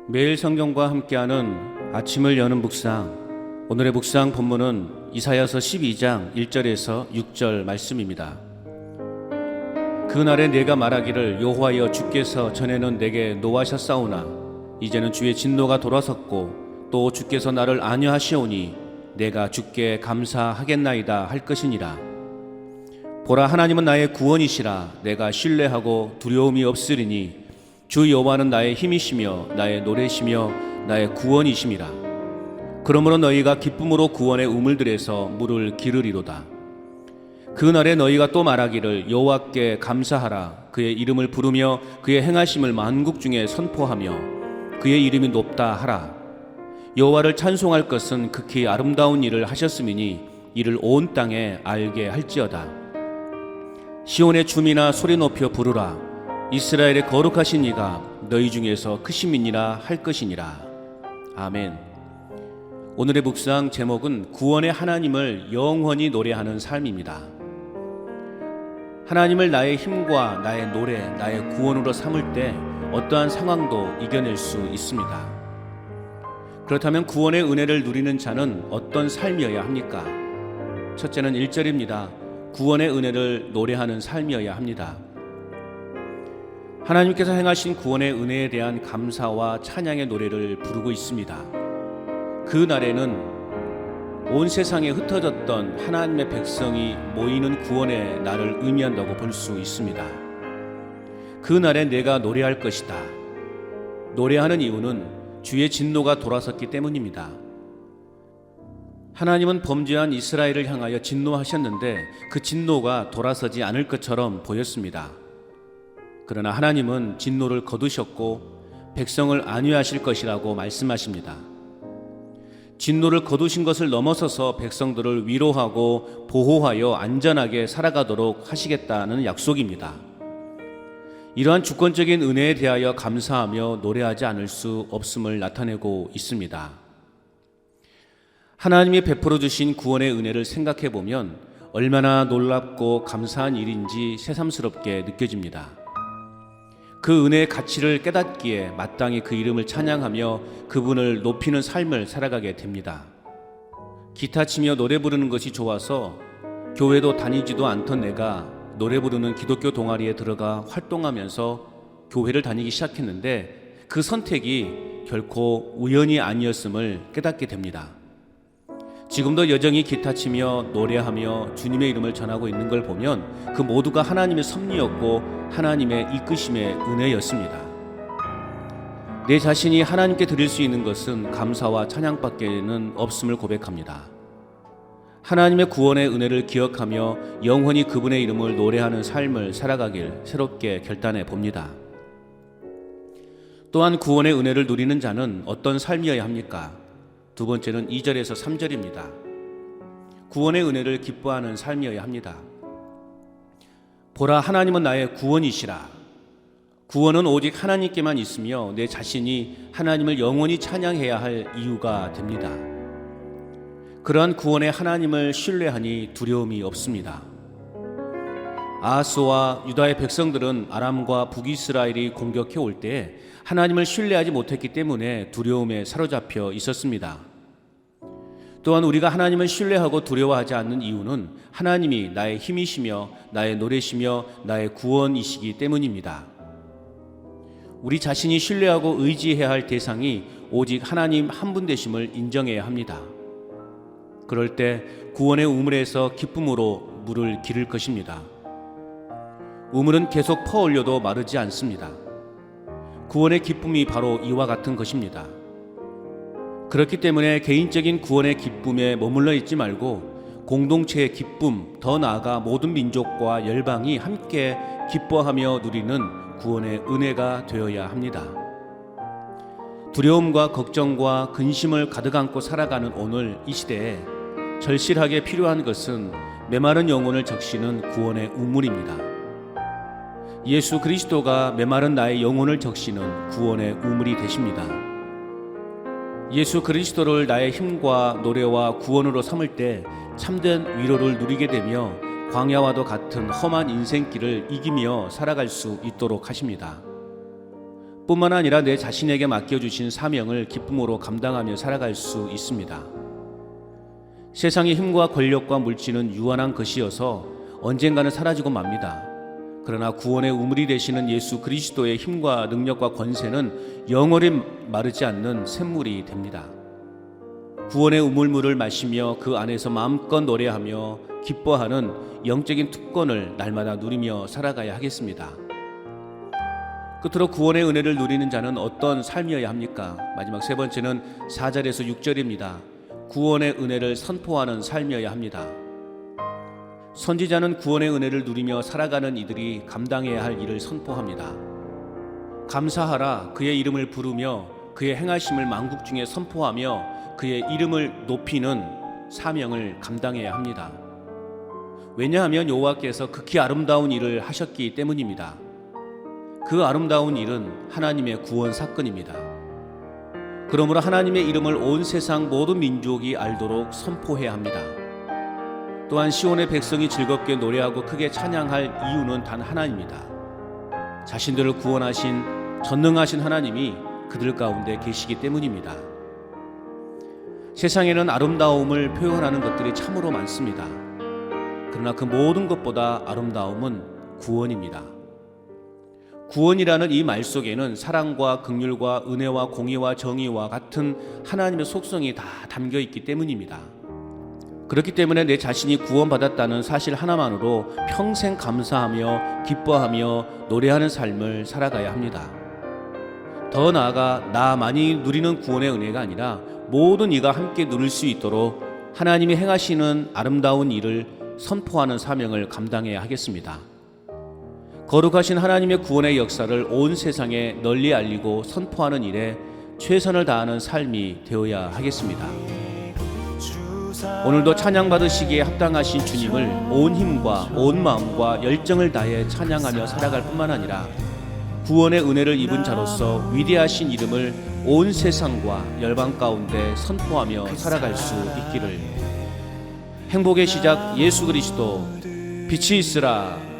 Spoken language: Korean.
매일 성경과 함께하는 아침을 여는 묵상. 오늘의 묵상 본문은 이사야서 12장 1절에서 6절 말씀입니다. 그날에 내가 말하기를 여호와여 주께서 전에는 내게 노하셨사오나 이제는 주의 진노가 돌아섰고 또 주께서 나를 안위하시오니 내가 주께 감사하겠나이다 할 것이니라. 보라, 하나님은 나의 구원이시라. 내가 신뢰하고 두려움이 없으리니 주 여호와는 나의 힘이시며 나의 노래시며 나의 구원이심이라. 그러므로 너희가 기쁨으로 구원의 우물들에서 물을 기르리로다. 그날에 너희가 또 말하기를 여호와께 감사하라. 그의 이름을 부르며 그의 행하심을 만국 중에 선포하며 그의 이름이 높다 하라. 여호와를 찬송할 것은 극히 아름다운 일을 하셨음이니 이를 온 땅에 알게 할지어다. 시온의 춤이나 소리 높여 부르라. 이스라엘의 거룩하신 이가 너희 중에서 크심이니라 할 것이니라. 아멘. 오늘의 묵상 제목은 구원의 하나님을 영원히 노래하는 삶입니다. 하나님을 나의 힘과 나의 노래, 나의 구원으로 삼을 때 어떠한 상황도 이겨낼 수 있습니다. 그렇다면 구원의 은혜를 누리는 자는 어떤 삶이어야 합니까? 첫째는 1절입니다. 구원의 은혜를 노래하는 삶이어야 합니다. 하나님께서 행하신 구원의 은혜에 대한 감사와 찬양의 노래를 부르고 있습니다. 그 날에는 온 세상에 흩어졌던 하나님의 백성이 모이는 구원의 날을 의미한다고 볼 수 있습니다. 그 날에 내가 노래할 것이다. 노래하는 이유는 주의 진노가 돌아섰기 때문입니다. 하나님은 범죄한 이스라엘을 향하여 진노하셨는데 그 진노가 돌아서지 않을 것처럼 보였습니다. 그러나 하나님은 진노를 거두셨고 백성을 안위하실 것이라고 말씀하십니다. 진노를 거두신 것을 넘어서서 백성들을 위로하고 보호하여 안전하게 살아가도록 하시겠다는 약속입니다. 이러한 주권적인 은혜에 대하여 감사하며 노래하지 않을 수 없음을 나타내고 있습니다. 하나님이 베풀어 주신 구원의 은혜를 생각해 보면 얼마나 놀랍고 감사한 일인지 새삼스럽게 느껴집니다. 그 은혜의 가치를 깨닫기에 마땅히 그 이름을 찬양하며 그분을 높이는 삶을 살아가게 됩니다. 기타 치며 노래 부르는 것이 좋아서 교회도 다니지도 않던 내가 노래 부르는 기독교 동아리에 들어가 활동하면서 교회를 다니기 시작했는데 그 선택이 결코 우연이 아니었음을 깨닫게 됩니다. 지금도 여전히 기타 치며 노래하며 주님의 이름을 전하고 있는 걸 보면 그 모두가 하나님의 섭리였고 하나님의 이끄심의 은혜였습니다. 내 자신이 하나님께 드릴 수 있는 것은 감사와 찬양밖에는 없음을 고백합니다. 하나님의 구원의 은혜를 기억하며 영원히 그분의 이름을 노래하는 삶을 살아가길 새롭게 결단해 봅니다. 또한 구원의 은혜를 누리는 자는 어떤 삶이어야 합니까? 두 번째는 2절에서 3절입니다. 구원의 은혜를 기뻐하는 삶이어야 합니다. 보라, 하나님은 나의 구원이시라. 구원은 오직 하나님께만 있으며 내 자신이 하나님을 영원히 찬양해야 할 이유가 됩니다. 그러한 구원의 하나님을 신뢰하니 두려움이 없습니다. 아하스와 유다의 백성들은 아람과 북이스라엘이 공격해 올 때 하나님을 신뢰하지 못했기 때문에 두려움에 사로잡혀 있었습니다. 또한 우리가 하나님을 신뢰하고 두려워하지 않는 이유는 하나님이 나의 힘이시며 나의 노래시며 나의 구원이시기 때문입니다. 우리 자신이 신뢰하고 의지해야 할 대상이 오직 하나님 한 분 되심을 인정해야 합니다. 그럴 때 구원의 우물에서 기쁨으로 물을 기를 것입니다. 우물은 계속 퍼올려도 마르지 않습니다. 구원의 기쁨이 바로 이와 같은 것입니다. 그렇기 때문에 개인적인 구원의 기쁨에 머물러 있지 말고 공동체의 기쁨, 더 나아가 모든 민족과 열방이 함께 기뻐하며 누리는 구원의 은혜가 되어야 합니다. 두려움과 걱정과 근심을 가득 안고 살아가는 오늘 이 시대에 절실하게 필요한 것은 메마른 영혼을 적시는 구원의 우물입니다. 예수 그리스도가 메마른 나의 영혼을 적시는 구원의 우물이 되십니다. 예수 그리스도를 나의 힘과 노래와 구원으로 삼을 때 참된 위로를 누리게 되며 광야와도 같은 험한 인생길을 이기며 살아갈 수 있도록 하십니다. 뿐만 아니라 내 자신에게 맡겨주신 사명을 기쁨으로 감당하며 살아갈 수 있습니다. 세상의 힘과 권력과 물질은 유한한 것이어서 언젠가는 사라지고 맙니다. 그러나 구원의 우물이 되시는 예수 그리스도의 힘과 능력과 권세는 영원히 마르지 않는 샘물이 됩니다. 구원의 우물물을 마시며 그 안에서 마음껏 노래하며 기뻐하는 영적인 특권을 날마다 누리며 살아가야 하겠습니다. 끝으로 구원의 은혜를 누리는 자는 어떤 삶이어야 합니까? 마지막 세 번째는 4절에서 6절입니다. 구원의 은혜를 선포하는 삶이어야 합니다. 선지자는 구원의 은혜를 누리며 살아가는 이들이 감당해야 할 일을 선포합니다. 감사하라, 그의 이름을 부르며 그의 행하심을 만국 중에 선포하며 그의 이름을 높이는 사명을 감당해야 합니다. 왜냐하면 여호와께서 극히 아름다운 일을 하셨기 때문입니다. 그 아름다운 일은 하나님의 구원 사건입니다. 그러므로 하나님의 이름을 온 세상 모든 민족이 알도록 선포해야 합니다. 또한 시온의 백성이 즐겁게 노래하고 크게 찬양할 이유는 단 하나입니다. 자신들을 구원하신 전능하신 하나님이 그들 가운데 계시기 때문입니다. 세상에는 아름다움을 표현하는 것들이 참으로 많습니다. 그러나 그 모든 것보다 아름다움은 구원입니다. 구원이라는 이 말 속에는 사랑과 긍휼과 은혜와 공의와 정의와 같은 하나님의 속성이 다 담겨 있기 때문입니다. 그렇기 때문에 내 자신이 구원받았다는 사실 하나만으로 평생 감사하며 기뻐하며 노래하는 삶을 살아가야 합니다. 더 나아가 나만이 누리는 구원의 은혜가 아니라 모든 이가 함께 누릴 수 있도록 하나님이 행하시는 아름다운 일을 선포하는 사명을 감당해야 하겠습니다. 거룩하신 하나님의 구원의 역사를 온 세상에 널리 알리고 선포하는 일에 최선을 다하는 삶이 되어야 하겠습니다. 오늘도 찬양 받으시기에 합당하신 주님을 온 힘과 온 마음과 열정을 다해 찬양하며 살아갈 뿐만 아니라 구원의 은혜를 입은 자로서 위대하신 이름을 온 세상과 열방 가운데 선포하며 살아갈 수 있기를. 행복의 시작 예수 그리스도 빛이 있으라.